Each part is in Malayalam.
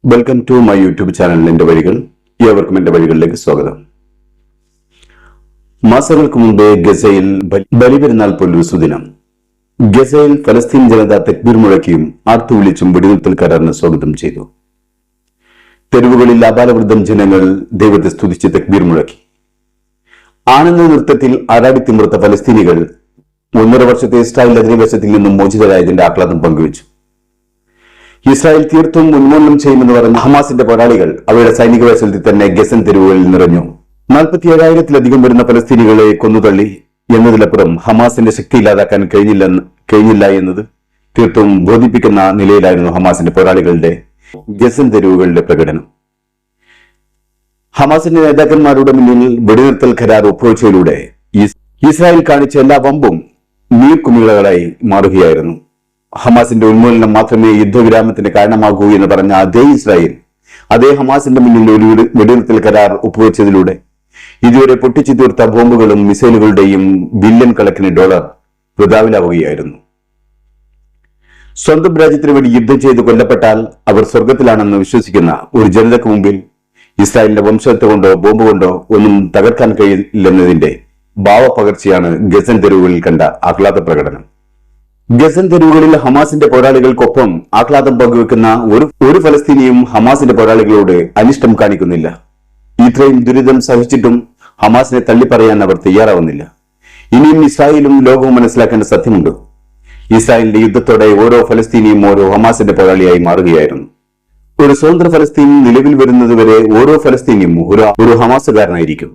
Welcome to my YouTube channel എന്റെ വഴികൾ. ഏവർക്കും എന്റെ വഴികളിലേക്ക് സ്വാഗതം. മാസങ്ങൾക്ക് മുമ്പ് ഗസയിൽ ബലിപെരുന്നാൾ പോലൊരു സുദിനം. ഗസയിൽ ഫലസ്തീൻ ജനത തക്ബീർ മുഴക്കിയും ആർത്തു വിളിച്ചും വെടിനിർത്തൽ കരാറിന് സ്വാഗതം ചെയ്തു. തെരുവുകളിൽ അപാലവൃദ്ധം ജനങ്ങൾ ദൈവത്തെ സ്തുതിച്ച് തക്ബീർ മുഴക്കി. ആനന്ദ നൃത്തത്തിൽ ആരാടിത്തിമിർത്ത ഫലസ്തീനികൾ 1.5 വർഷത്തെ ഇസ്രായേൽ അധിനിവേശത്തിൽ നിന്നും മോചിതരായതിന്റെ ആഹ്ലാദം പങ്കുവച്ചു. ഇസ്രായേൽ തീർത്തും ഉന്മൂലനം ചെയ്യുമെന്ന് പറഞ്ഞ ഹമാസിന്റെ പോരാളികൾ അവരുടെ സൈനിക വേഷത്തിൽ തന്നെ ഗസൻ തെരുവുകളിൽ നിറഞ്ഞു. 47,000-ലധികം വരുന്ന ഫലസ്തീനികളെ കൊന്നുതള്ളി എന്നതിലപ്പുറം ഹമാസിന്റെ ശക്തി ഇല്ലാതാക്കാൻ കഴിഞ്ഞില്ല എന്നത് തീർത്തും ബോധിപ്പിക്കുന്ന നിലയിലായിരുന്നു ഹമാസിന്റെ പോരാളികളുടെ ഗസൻ തെരുവുകളുടെ പ്രകടനം. ഹമാസിന്റെ നേതാക്കന്മാരുടെ മുന്നിൽ വെടിനിർത്തൽ കരാർ ഒപ്പുവെച്ചതിലൂടെ ഇസ്രായേൽ കാണിച്ച എല്ലാ വമ്പും നീർക്കുമിളകളായി മാറുകയായിരുന്നു. ഹമാസിന്റെ ഉന്മൂലനം മാത്രമേ യുദ്ധവിരാമത്തിന് കാരണമാകൂ എന്ന് പറഞ്ഞ അതേ ഇസ്രായേൽ അതേ ഹമാസിന്റെ മുന്നിൽ ഒരു വെടിനിർത്തൽ കരാർ ഒപ്പുവെച്ചതിലൂടെ ഇതുവരെ പൊട്ടിച്ചു തീർത്ത ബോംബുകളും മിസൈലുകളുടെയും ബില്യൺ കണക്കിന് ഡോളർ വൃഥാവിലാവുകയായിരുന്നു. സ്വന്തം രാജ്യത്തിന് വേണ്ടി യുദ്ധം ചെയ്ത് കൊല്ലപ്പെട്ടാൽ അവർ സ്വർഗത്തിലാണെന്ന് വിശ്വസിക്കുന്ന ഒരു ജനതയ്ക്ക് മുമ്പിൽ ഇസ്രായേലിന്റെ വംശത്തെ കൊണ്ടോ ബോംബ് കൊണ്ടോ ഒന്നും തകർക്കാൻ കഴിയില്ലെന്നതിന്റെ ഭാവപകർച്ചയാണ് ഗസൻ തെരുവുകളിൽ കണ്ട ആഹ്ലാദ പ്രകടനം. ഗസൻ തെരുവുകളിൽ ഹമാസിന്റെ പോരാളികൾക്കൊപ്പം ആഹ്ലാദം പങ്കുവെക്കുന്ന ഒരു ഫലസ്തീനിയും ഹമാസിന്റെ പോരാളികളോട് അനിഷ്ടം കാണിക്കുന്നില്ല. ഇത്രയും ദുരിതം സഹിച്ചിട്ടും ഹമാസിനെ തള്ളിപ്പറയാൻ അവർ തയ്യാറാവുന്നില്ല. ഇനിയും ഇസ്രായേലും ലോകവും മനസ്സിലാക്കേണ്ട സത്യമുണ്ട്. ഇസ്രായേലിന്റെ യുദ്ധത്തോടെ ഓരോ ഫലസ്തീനിയും ഓരോ ഹമാസിന്റെ പോരാളിയായി മാറുകയായിരുന്നു. ഒരു സ്വതന്ത്ര ഫലസ്തീൻ നിലവിൽ വരുന്നതുവരെ ഓരോ ഫലസ്തീനിയും ഒരു ഹമാസുകാരനായിരിക്കും.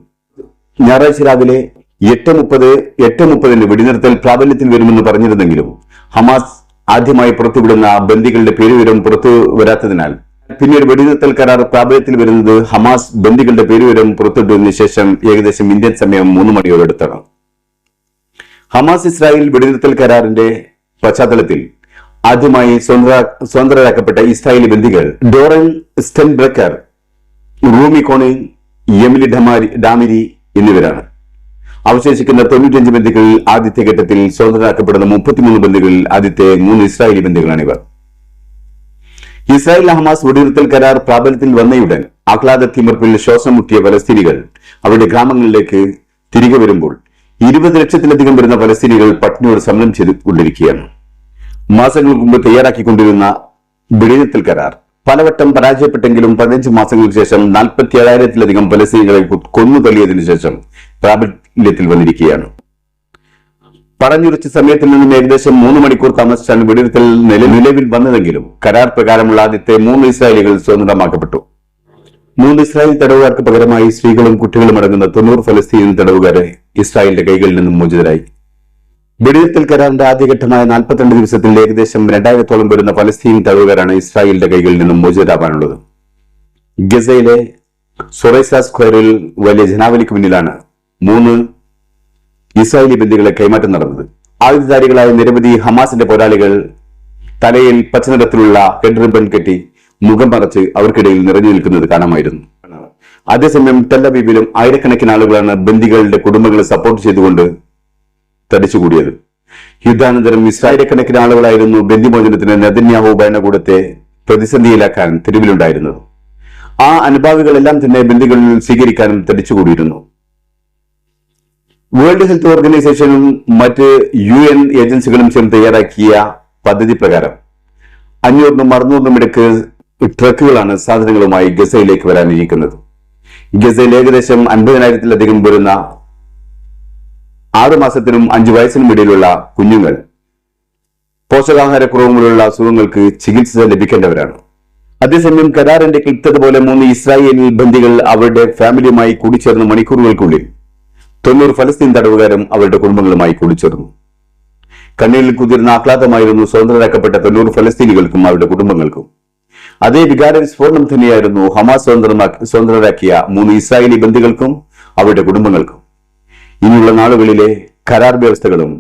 ഞായറാഴ്ച രാവിലെ 8:30 വെടിനിർത്തൽ പ്രാബല്യത്തിൽ വരുമെന്ന് പറഞ്ഞിരുന്നെങ്കിലും ഹമാസ് ആദ്യമായി പുറത്തുവിടുന്ന ബന്ദികളുടെ പേരുവിവരം പുറത്തു വരാത്തതിനാൽ പിന്നീട് വെടിനിർത്തൽ കരാർ പ്രാബല്യത്തിൽ വരുന്നത് ഹമാസ് ബന്ദികളുടെ പേരുവിവരം പുറത്തുവിട്ടതിനു ശേഷം ഏകദേശം ഇന്ത്യൻ സമയം 3 മണിയോടടുത്താണ്. ഹമാസ് ഇസ്രായേൽ വെടിനിർത്തൽ കരാറിന്റെ പശ്ചാത്തലത്തിൽ ആദ്യമായി സ്വതന്ത്രരാക്കപ്പെട്ട ഇസ്രായേലി ബന്ദികൾ ഡോറൻ സ്റ്റെൻബ്രക്കർ, റൂമി കോണി, യെമിലി ഡാമിരി എന്നിവരാണ്. അവശേഷിക്കുന്ന 95 ബന്ദികളിൽ ആദ്യത്തെ ഘട്ടത്തിൽ സ്വതന്ത്രരാക്കപ്പെടുന്ന 33 ബന്ദികളിൽ ആദ്യത്തെ 3 ഇസ്രായേലി ബന്ദികളാണിവർ. ഇസ്രായേൽ ഹമാസ് വെടിനിർത്തൽ കരാർ പ്രാബല്യത്തിൽ വന്നയുടൻ ആഹ്ലാദ തിമിർപ്പിൽ ശ്വാസം മുട്ടിയ ഫലസ്തീനികൾ അവരുടെ ഗ്രാമങ്ങളിലേക്ക് തിരികെ വരുമ്പോൾ 20 ലക്ഷത്തിലധികം വരുന്ന ഫലസ്തീനികൾ പട്ടിണിയോട് സമരം ചെയ്തുകൊണ്ടിരിക്കുകയാണ്. മാസങ്ങൾക്ക് മുമ്പ് തയ്യാറാക്കിക്കൊണ്ടിരുന്ന വെടിനിർത്തൽ കരാർ പലവട്ടം പരാജയപ്പെട്ടെങ്കിലും 15 മാസങ്ങൾക്ക് ശേഷം 47,000-ലധികം ഫലസ്തീനികളെ കൊന്നു തള്ളിയതിനു ശേഷം പ്രാബല്യത്തിൽ വന്നിരിക്കുകയാണ്. പറഞ്ഞുറച്ച സമയത്തിൽ നിന്നും ഏകദേശം 3 മണിക്കൂർ താമസിച്ചാണ് വെടിനിർത്തൽ നിലവിൽ വന്നതെങ്കിലും കരാർ പ്രകാരമുള്ള ആദ്യത്തെ 3 ഇസ്രായേലികൾ സ്വതന്ത്രമാക്കപ്പെട്ടു. 3 ഇസ്രായേൽ തടവുകാർക്ക് പകരമായി സ്ത്രീകളും കുട്ടികളും അടങ്ങുന്ന 90 ഫലസ്തീൻ തടവുകാരെ ഇസ്രായേലിന്റെ കൈകളിൽ നിന്നും മോചിതരായി. വെടിനിർത്തൽ കരാറിന്റെ ആദ്യഘട്ടമായ 42 ദിവസത്തിൽ ഏകദേശം 2000-ഓളം വരുന്ന ഫലസ്തീൻ തടവുകാരാണ് ഇസ്രായേലിന്റെ കൈകളിൽ നിന്നും മോചിതരാവാനുള്ളത്. ഗസയിലെ സൊറൈസ സ്ക്വയറിൽ വലിയ ജനാവലിക്ക് മുന്നിലാണ് 3 ഇസ്രായേലി ബന്ദികളെ കൈമാറ്റം നടന്നത്. ആയുധധാരികളായ നിരവധി ഹമാസിന്റെ പോരാളികൾ തലയിൽ പച്ചനിറത്തിലുള്ള ഹെഡ് റിബൺ കെട്ടി മുഖം മറച്ച് അവർക്കിടയിൽ നിറഞ്ഞു നിൽക്കുന്നത് കാണാമായിരുന്നു. അതേസമയം ടെൽ-അവീവിലും ആയിരക്കണക്കിന് ആളുകളാണ് ബന്ദികളുടെ കുടുംബങ്ങളെ സപ്പോർട്ട് ചെയ്തുകൊണ്ട് തടിച്ചുകൂടിയത്. യുദ്ധാനന്തരം ഇസ്രായേലക്കണക്കിന് ആളുകളായിരുന്നു ബന്ദിമോചനത്തിന് നെതന്യാഹു ഭരണകൂടത്തെ പ്രതിസന്ധിയിലാക്കാൻ തെരുവിലുണ്ടായിരുന്നത്. ആ അനുഭാവികളെല്ലാം തന്നെ ബന്ദികളിൽ സ്വീകരിക്കാനും തടിച്ചുകൂടിയിരുന്നു. വേൾഡ് ഹെൽത്ത് ഓർഗനൈസേഷനും മറ്റ് UN ഏജൻസികളും ചേർന്ന് തയ്യാറാക്കിയ പദ്ധതി പ്രകാരം 500-600 ഇടയ്ക്ക് ട്രക്കുകളാണ് സാധനങ്ങളുമായി ഗസയിലേക്ക് വരാനിരിക്കുന്നത്. ഗസയിൽ ഏകദേശം 50,000-ലധികം വരുന്ന 6 മാസത്തിനും 5 വയസ്സിനും ഇടയിലുള്ള കുഞ്ഞുങ്ങൾ പോഷകാഹാരക്കുറവ് മൂലമുള്ള അസുഖങ്ങൾക്ക് ചികിത്സ ലഭിക്കേണ്ടവരാണ്. അതേസമയം കരാറിന്റെ ക്ലിപ്തതുപോലെ 3 ഇസ്രായേലി ബന്ദികൾ അവരുടെ ഫാമിലിയുമായി കൂടിച്ചേർന്ന മണിക്കൂറുകൾക്കുള്ളിൽ 90 ഫലസ്തീൻ തടവുകാരും അവരുടെ കുടുംബങ്ങളുമായി കൂടിച്ചേർന്നു. കണ്ണീരിൽ കുതിർന്ന ആഹ്ലാദമായിരുന്നു സ്വതന്ത്രരാക്കപ്പെട്ട 90 ഫലസ്തീനികൾക്കും അവരുടെ കുടുംബങ്ങൾക്കും. അതേ വികാര വിസ്ഫോടനം തന്നെയായിരുന്നു ഹമാസ് സ്വതന്ത്രരാക്കിയ 3 ഇസ്രായേലി ബന്ദികൾക്കും അവരുടെ കുടുംബങ്ങൾക്കും. ഇനിയുള്ള നാളുകളിലെ കരാർ വ്യവസ്ഥകളും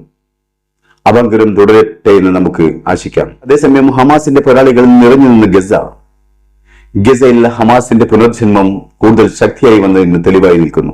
അഭംഗരം തുടരട്ടെ എന്ന് നമുക്ക് ആശിക്കാം. അതേസമയം ഹമാസിന്റെ പോരാളികൾ നിറഞ്ഞു നിന്ന് ഗസയിൽ ഹമാസിന്റെ പുനർജന്മം കൂടുതൽ ശക്തിയായി വന്നതിന് തെളിവായി നിൽക്കുന്നു.